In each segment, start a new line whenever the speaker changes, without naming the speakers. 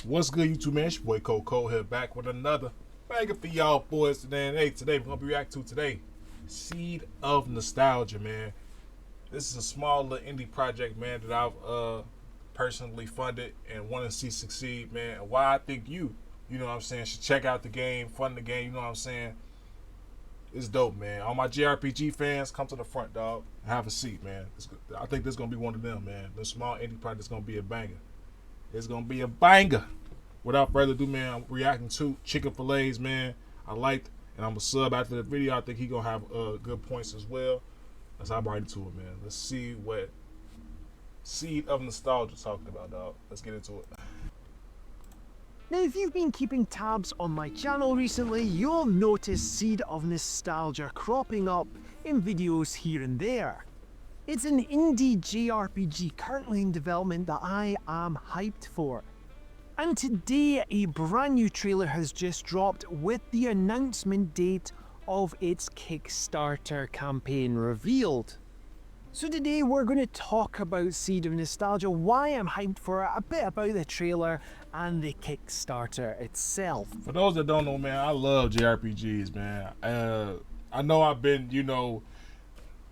What's good, YouTube, man? It's your boy Coco here, back with another banger for y'all boys today. And hey, today we're gonna be reacting to Seed of Nostalgia, man. This is a small little indie project, man, that I've personally funded and want to see succeed, man. And why I think you know what I'm saying, should check out the game, fund the game, you know what I'm saying. It's dope, man. All my JRPG fans, come to the front, dog. Have a seat, man. I think this is gonna be one of them, man. The small indie project's gonna be a banger. It's gonna be a banger. Without further ado, man, I'm reacting to Chicken Fillets, man. I liked, and I'm a sub after the video. I think he gonna have good points as well. Let's hop right into it, man. Let's see what Seed of Nostalgia talking about, dog. Let's get into it.
Now, if you've been keeping tabs on my channel recently, you'll notice Seed of Nostalgia cropping up in videos here and there. It's an indie JRPG currently in development that I am hyped for. And today, a brand new trailer has just dropped with the announcement date of its Kickstarter campaign revealed. So today we're going to talk about Seed of Nostalgia, why I'm hyped for it, a bit about the trailer and the Kickstarter itself.
For those that don't know, man, I love JRPGs, man. I know I've been,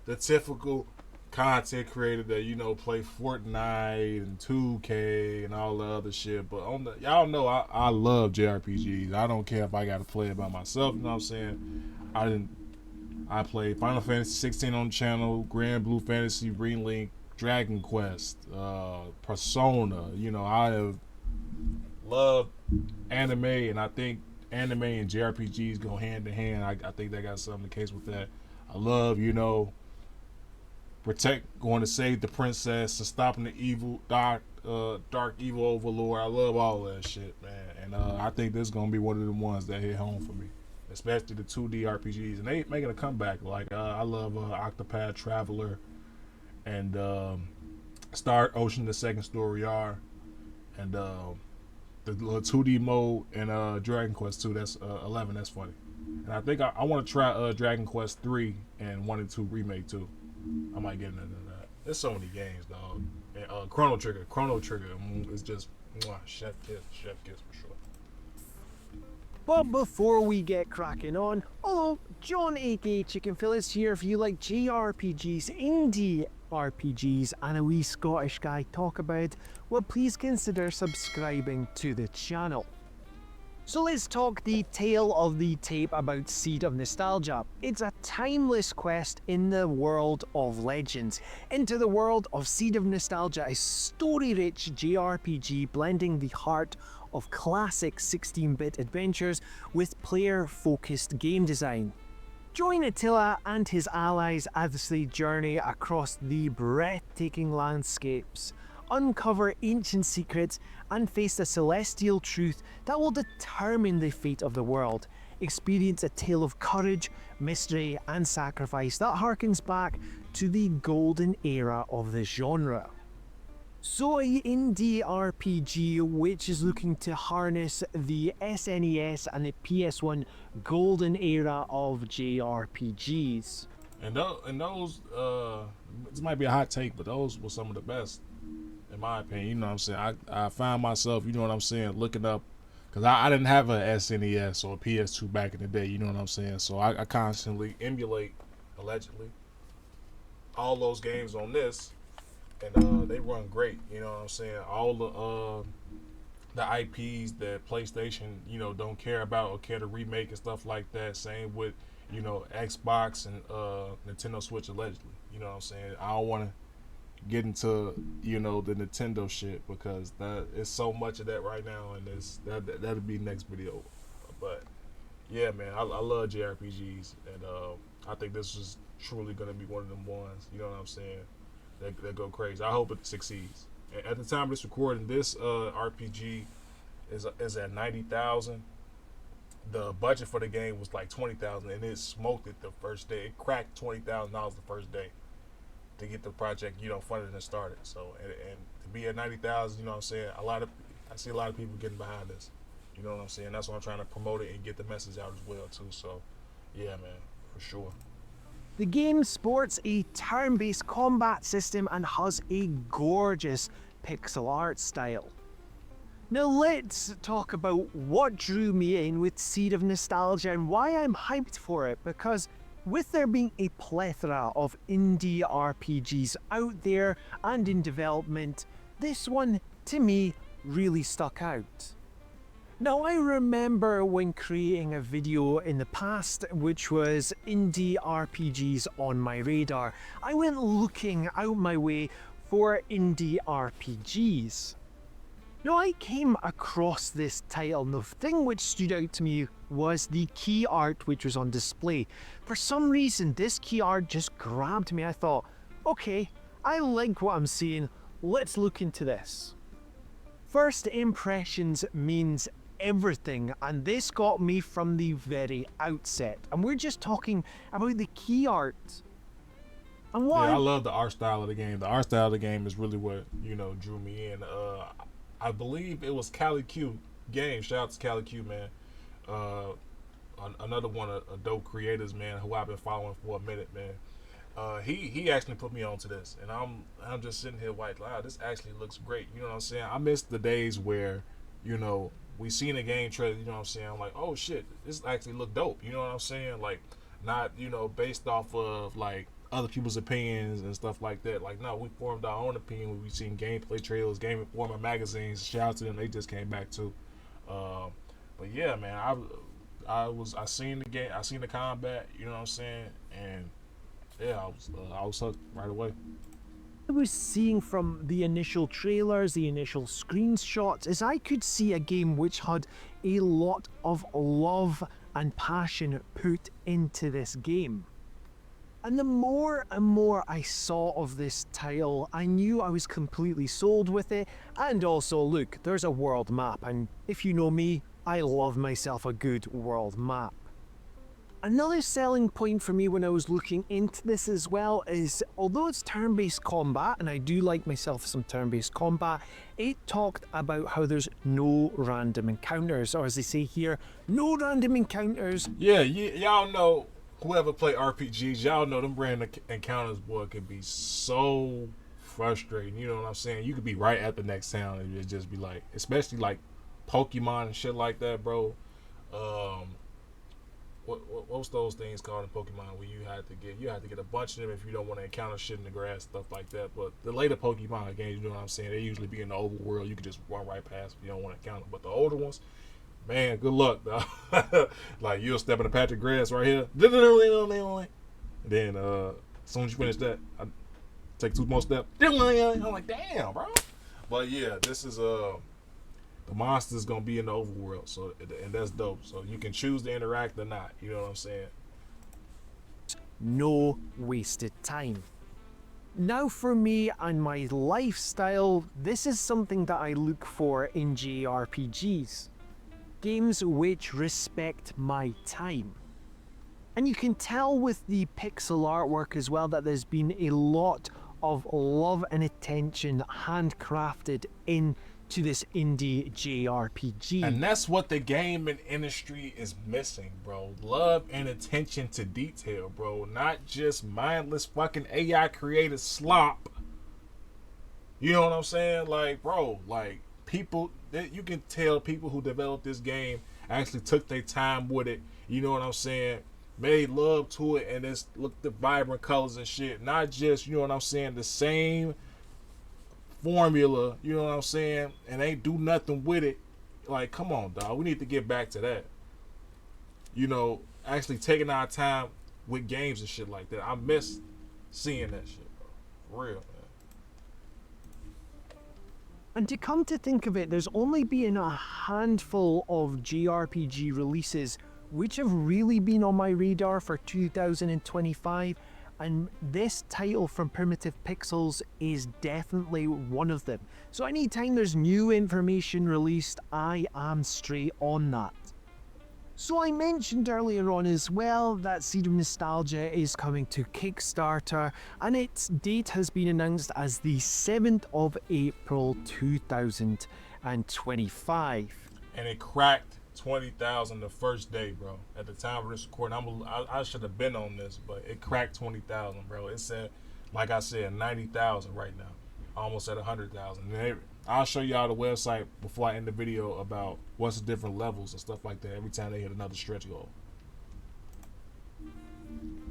the typical content creator that, play Fortnite and 2K and all the other shit, but y'all know I love JRPGs. I don't care if I gotta play it by myself, you know what I'm saying. I played Final Fantasy 16 on the channel, Grand Blue Fantasy, Relink, Dragon Quest, Persona. I have loved anime, and I think anime and JRPGs go hand in hand. I think they got something the case with that. I love, going to save the princess, and stopping the evil, dark evil overlord. I love all that shit, man. And I think this is gonna be one of the ones that hit home for me, especially the 2D RPGs. And they making a comeback. Like I love Octopath Traveler and Star Ocean: The Second Story R, and the 2D mode and Dragon Quest 2. That's 11. That's funny. And I think I want to try Dragon Quest 3 and 1 and 2 remake too. I might get into that. There's so many games, dog. And Chrono Trigger is just chef kiss for sure.
But before we get cracking on, hello, John aka Chicken Fillets here. If you like JRPGs, indie RPGs, and a wee Scottish guy talk about, well, please consider subscribing to the channel. So let's talk the tale of the tape about Seed of Nostalgia. It's a timeless quest in the world of legends, into the world of Seed of Nostalgia, a story-rich JRPG blending the heart of classic 16-bit adventures with player-focused game design. Join Attila and his allies as they journey across the breathtaking landscapes, uncover ancient secrets, and face the celestial truth that will determine the fate of the world. Experience a tale of courage, mystery, and sacrifice that harkens back to the golden era of the genre. So an indie RPG which is looking to harness the SNES and the PS1 golden era of JRPGs.
And those, this might be a hot take, but those were some of the best, in my opinion. You know what I'm saying? I found myself, you know what I'm saying, looking up, because I didn't have a SNES or a PS2 back in the day, you know what I'm saying? So I constantly emulate, allegedly, all those games on this, and they run great, you know what I'm saying? All the IPs that PlayStation, don't care about or care to remake and stuff like that. Same with, Xbox and Nintendo Switch, allegedly. You know what I'm saying? I don't want to get into the Nintendo shit, because it's so much of that right now, and that'll be next video. But yeah, man, I love JRPGs, and I think this is truly gonna be one of them ones, you know what I'm saying, that go crazy. I hope it succeeds. And at the time of this recording, this RPG is at 90,000. The budget for the game was like 20,000, and it smoked it the first day. It cracked $20,000 the first day to get the project, funded and started. So, and to be at 90,000, you know what I'm saying, I see a lot of people getting behind this. You know what I'm saying? That's why I'm trying to promote it and get the message out as well too. So, yeah, man, for sure.
The game sports a turn-based combat system and has a gorgeous pixel art style. Now let's talk about what drew me in with Seed of Nostalgia and why I'm hyped for it, because with there being a plethora of indie RPGs out there and in development, this one, to me, really stuck out. Now, I remember when creating a video in the past, which was indie RPGs on my radar, I went looking out my way for indie RPGs. Now, I came across this title, and the thing which stood out to me was the key art which was on display. For some reason, this key art just grabbed me. I thought, okay, I like what I'm seeing, let's look into this. First impressions means everything, and this got me from the very outset. And we're just talking about the key art. And what
Yeah, I love the art style of the game. The art style of the game is really what, drew me in. I believe it was Cali Q game. Shout out to Cali Q, man. Another one of dope creators, man, who I've been following for a minute, man. He actually put me onto this, and I'm just sitting here like, wow, this actually looks great. You know what I'm saying? I miss the days where, we seen a game trailer. You know what I'm saying? I'm like, oh shit, this actually look dope. You know what I'm saying? Like, not based off of like other people's opinions and stuff like that. Like, no, we formed our own opinion when we seen gameplay trailers, Game Informer magazines. Shout out to them, they just came back too. But yeah, man, I seen the game, I seen the combat. You know what I'm saying? And yeah, I was hooked right away.
I was seeing from the initial trailers, the initial screenshots, is I could see a game which had a lot of love and passion put into this game. And the more and more I saw of this title, I knew I was completely sold with it. And also, look, there's a world map, and if you know me, I love myself a good world map. Another selling point for me when I was looking into this as well is, although it's turn-based combat, and I do like myself some turn-based combat, it talked about how there's no random encounters, or as they say here, no random encounters.
Yeah, y'all know, whoever play RPGs, y'all know them random encounters, boy, can be so frustrating. You know what I'm saying? You could be right at the next town and it just be like, especially like Pokemon and shit like that, bro. What's those things called in Pokemon where you had to get a bunch of them if you don't want to encounter shit in the grass, stuff like that. But the later Pokemon games, you know what I'm saying, they usually be in the overworld. You can just run right past if you don't want to encounter them. But the older ones, man, good luck, dog. Like, you'll step in a patch of grass right here. Then as soon as you finish that, I take 2 more steps. I'm like, damn, bro. But yeah, this is the monster's gonna be in the overworld, so, and that's dope. So you can choose to interact or not. You know what I'm saying?
No wasted time. Now for me and my lifestyle, this is something that I look for in JRPGs. Games which respect my time. And you can tell with the pixel artwork as well that there's been a lot of love and attention handcrafted into this indie JRPG.
And that's what the gaming industry is missing, bro. Love and attention to detail, bro. Not just mindless fucking AI created slop. You know what I'm saying? Like, bro, like, people, you can tell people who developed this game actually took their time with it. You know what I'm saying? Made love to it, and it's look the vibrant colors and shit. Not just, you know what I'm saying, the same formula, you know what I'm saying, and ain't do nothing with it. Like, come on, dog. We need to get back to that. You know, actually taking our time with games and shit like that. I miss seeing that shit, bro. For real, man.
And to come to think of it, there's only been a handful of JRPG releases which have really been on my radar for 2025, and this title from Primitive Pixels is definitely one of them. So anytime there's new information released, I am straight on that. So I mentioned earlier on as well that Seed of Nostalgia is coming to Kickstarter, and its date has been announced as the 7th of April 2025.
And it cracked 20,000 the first day, bro. At the time of this recording, I should have been on this, but it cracked 20,000, bro. It said, like I said, 90,000 right now, almost at 100,000. I'll show y'all the website before I end the video about what's the different levels and stuff like that every time they hit another stretch goal.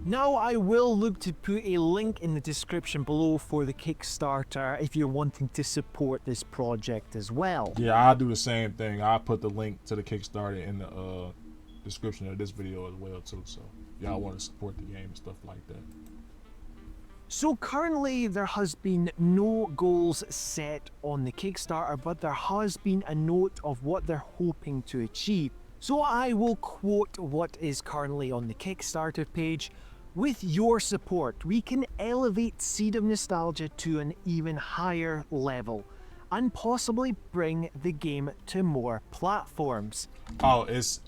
Now I will look to put a link in the description below for the Kickstarter if you're wanting to support this project as well.
Yeah, I'll do the same thing. I'll put the link to the Kickstarter in the description of this video as well too. So y'all want to support the game and stuff like that.
So currently there has been no goals set on the Kickstarter, but there has been a note of what they're hoping to achieve. So I will quote what is currently on the Kickstarter page. With your support, we can elevate Seed of Nostalgia to an even higher level and possibly bring the game to more platforms.
Oh, it's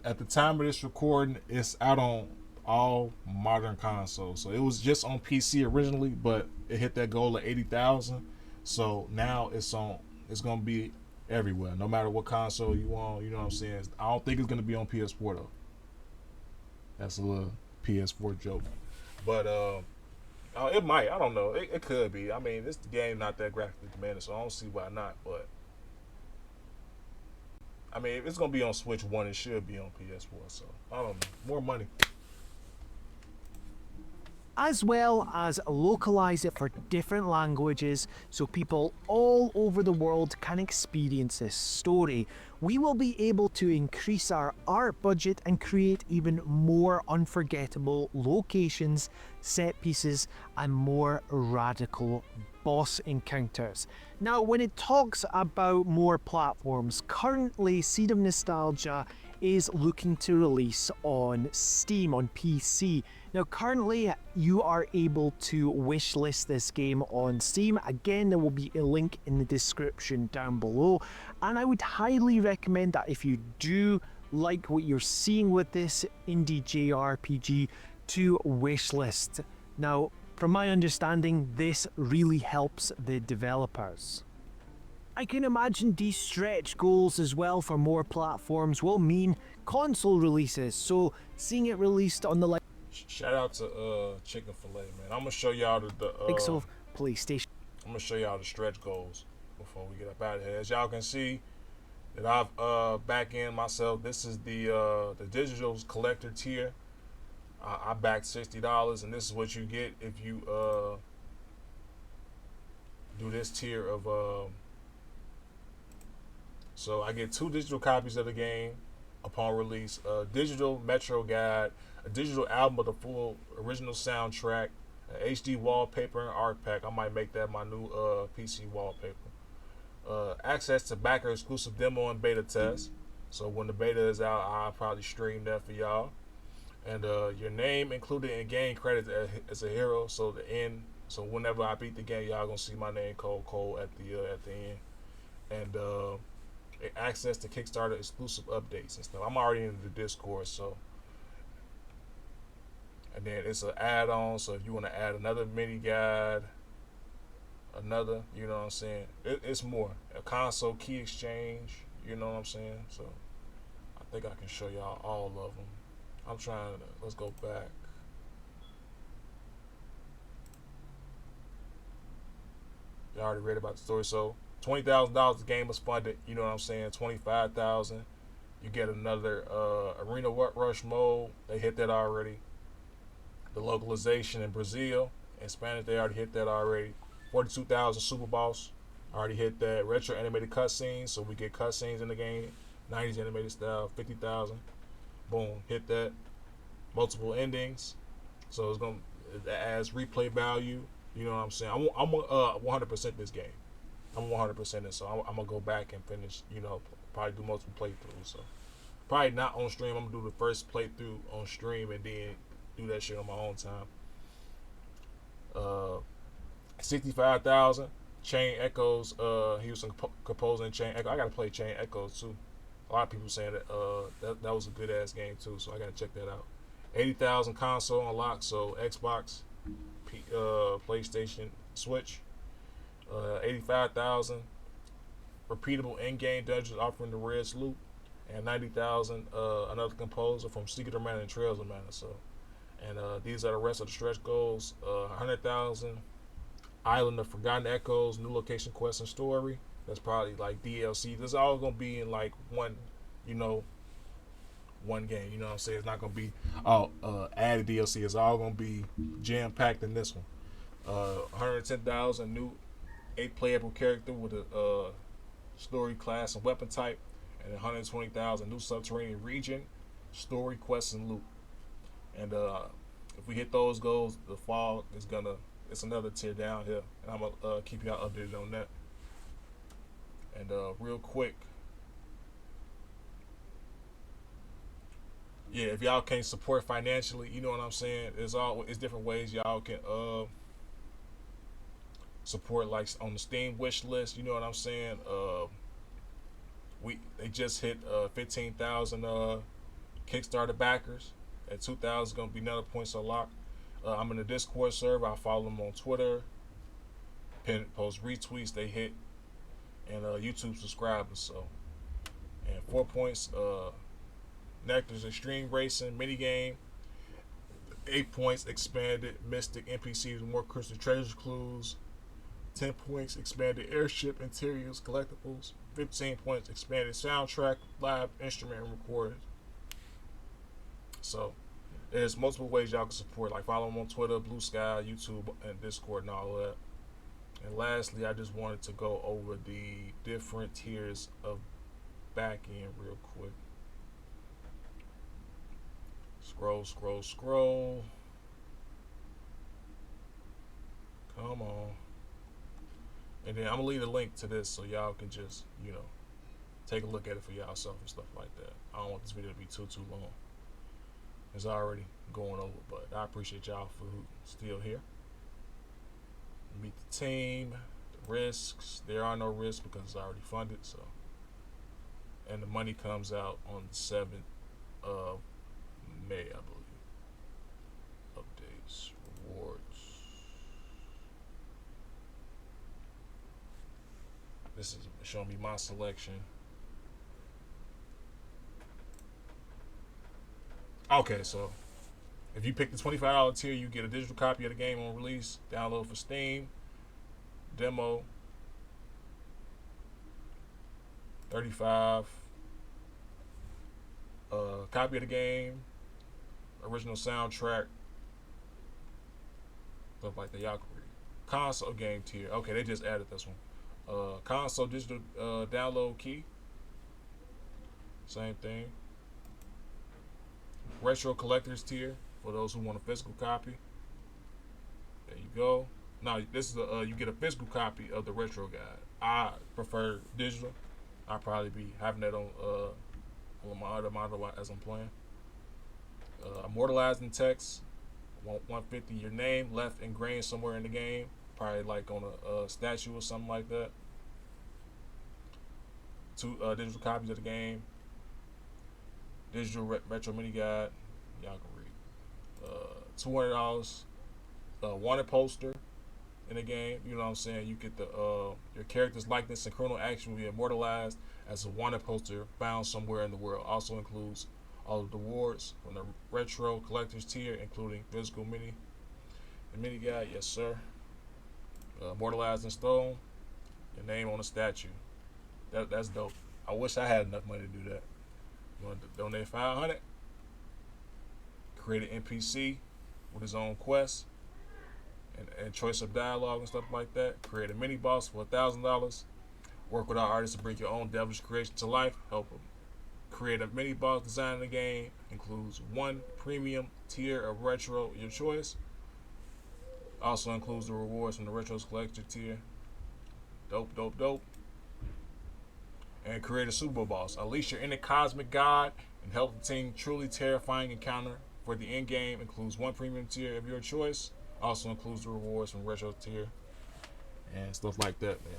at the time of this recording, it's out on all modern consoles. So it was just on PC originally, but it hit that goal of 80,000. So now it's gonna be everywhere, no matter what console you want. You know what I'm saying? I don't think it's gonna be on PS4 though. That's a little PS4 joke, but it might. I don't know. It could be. I mean, this game not that graphically demanding, so I don't see why not. But I mean, if it's gonna be on Switch 1, it should be on PS4. So I don't know. More money.
As well as localize it for different languages so people all over the world can experience this story. We will be able to increase our art budget and create even more unforgettable locations, set pieces, and more radical boss encounters. Now, when it talks about more platforms, currently Seed of Nostalgia is looking to release on Steam, on PC. Now currently you are able to wishlist this game on Steam. Again, there will be a link in the description down below, and I would highly recommend that if you do like what you're seeing with this indie JRPG, to wishlist. Now, from my understanding, this really helps the developers. I can imagine these stretch goals as well for more platforms will mean console releases, so seeing it released on the
Shout out to Chicken Filet, man. I'm gonna show y'all the
likes of PlayStation.
I'm gonna show y'all the stretch goals before we get up out of here. As y'all can see, that I've back in myself. This is the digital collector tier. I backed $60, and this is what you get if you do this tier of. So I get 2 digital copies of the game upon release, a digital Metro guide, a digital album with a full original soundtrack, an HD wallpaper and art pack. I might make that my new PC wallpaper. Access to backer exclusive demo and beta test. So when the beta is out, I'll probably stream that for y'all. And your name included in game credits as a hero. So so whenever I beat the game, y'all gonna see my name Cole at the end. And access to Kickstarter exclusive updates and stuff. I'm already in the Discord, so. And then it's an add-on, so if you want to add another mini guide, you know what I'm saying? It's more. A console key exchange, you know what I'm saying? So I think I can show y'all all of them. I'm trying to, let's go back. You already read about the story, so $20,000 the game was funded, you know what I'm saying? $25,000. You get another Arena Rush mode. They hit that already. The localization in Brazil and Spanish, they already hit that already. 42,000 Super Boss, already hit that. Retro animated cutscenes, so we get cutscenes in the game. 90s animated style, 50,000. Boom, hit that. Multiple endings, so it adds replay value. You know what I'm saying? I'm 100% this game. I'm 100% it, so I'm gonna go back and finish. You know, probably do multiple playthroughs. So probably not on stream. I'm gonna do the first playthrough on stream and then do that shit on my own time. 65,000 Chain Echoes. He was composing Chain Echo. I gotta play Chain Echoes too. A lot of people saying that was a good ass game too, so I gotta check that out. 80,000 console unlocked, so Xbox, PlayStation, Switch. 85,000 repeatable in-game dungeons offering the Red's loot, and 90,000 another composer from Secret of Mana and Trails of Mana. So, and these are the rest of the stretch goals. 100,000 Island of Forgotten Echoes, new location, quest, and story. That's probably like DLC. This is all gonna be in like one, you know, one game. You know what I'm saying? It's not gonna be added DLC. It's all gonna be jam packed in this one. 110,000 new 8 playable character with a story, class, and weapon type, and 120,000 new subterranean region, story, quests, and loot. And if we hit those goals, the fall is gonna it's another tier down here, and I'm gonna keep y'all updated on that. And real quick, yeah, if y'all can't support financially, you know what I'm saying. It's different ways y'all can support, like on the Steam wish list. You know what I'm saying. They just hit 15,000 Kickstarter backers. At 2,000 is gonna be another points unlocked. I'm in the Discord server. I follow them on Twitter. Post retweets they hit, and YouTube subscribers. So, and 4 points. Nectar's Extreme Racing minigame. 8 points expanded Mystic NPCs with more crystal treasure clues. 10 points expanded airship interiors collectibles. 15 points expanded soundtrack, live instrument, and recorded. So there's multiple ways y'all can support. Like follow them on Twitter, Blue Sky, YouTube, and Discord, and all that. And lastly, I just wanted to go over the different tiers of back end real quick. Scroll. Come on. And then I'm gonna leave a link to this so y'all can just, take a look at it for y'allself and stuff like that. I don't want this video to be too long. It's already going over, but I appreciate y'all for who still here. Meet the team, the risks. There are no risks because it's already funded, so. And the money comes out on the 7th of May, I believe. Updates, rewards. This is showing me my selection. Okay, so if you pick the $25 tier, you get a digital copy of the game on release, download for Steam, demo, 35, copy of the game, original soundtrack, stuff like that. Y'all can read. Console game tier. Okay, they just added this one. Console digital download key. Same thing. Retro collectors tier for those who want a physical copy. There you go. Now this is you get a physical copy of the retro guide. I prefer digital. I'll probably be having that on my other monitor as I'm playing. Immortalizing text. 150 your name left ingrained somewhere in the game, probably like on a statue or something like that. 2 digital copies of the game. Digital retro mini guide. Y'all can read. $200. Wanted poster in the game. You know what I'm saying? You get the your character's likeness and chrono action will be immortalized as a wanted poster found somewhere in the world. Also includes all of the awards from the retro collectors tier, including physical mini guide. Yes, sir. Immortalized in stone. Your name on a statue. That's dope. I wish I had enough money to do that. You want to donate $500? Create an NPC with his own quest and choice of dialogue and stuff like that. Create a mini boss for $1,000. Work with our artists to bring your own devilish creation to life. Help them create a mini boss design in the game. Includes 1 premium tier of retro, your choice. Also includes the rewards from the retros collector tier. Dope. And create a super boss. Unleash your inner cosmic god and help the team truly terrifying encounter for the end game. Includes 1 premium tier of your choice. Also includes the rewards from retro tier and stuff like that, man.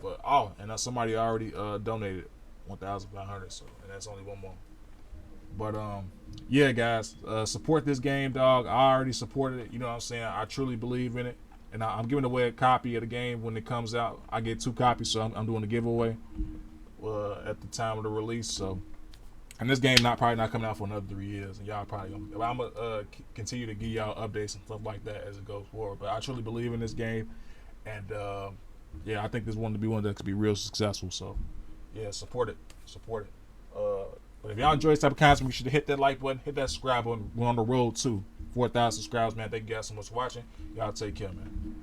But and somebody already donated 1,500, so and that's only one more. But yeah, guys, support this game, dog. I already supported it. You know what I'm saying? I truly believe in it, and I'm giving away a copy of the game when it comes out. I get 2 copies, so I'm doing a giveaway at the time of the release. So, and this game probably not coming out for another 3 years, and y'all probably gonna. I'm gonna continue to give y'all updates and stuff like that as it goes forward. But I truly believe in this game, and yeah, I think this one to be one that could be real successful. So yeah, support it, support it. But if y'all enjoy this type of content, we should hit that like button, hit that subscribe button. We're on the road to 4,000 subscribers, man. Thank you guys so much for watching. Y'all take care, man.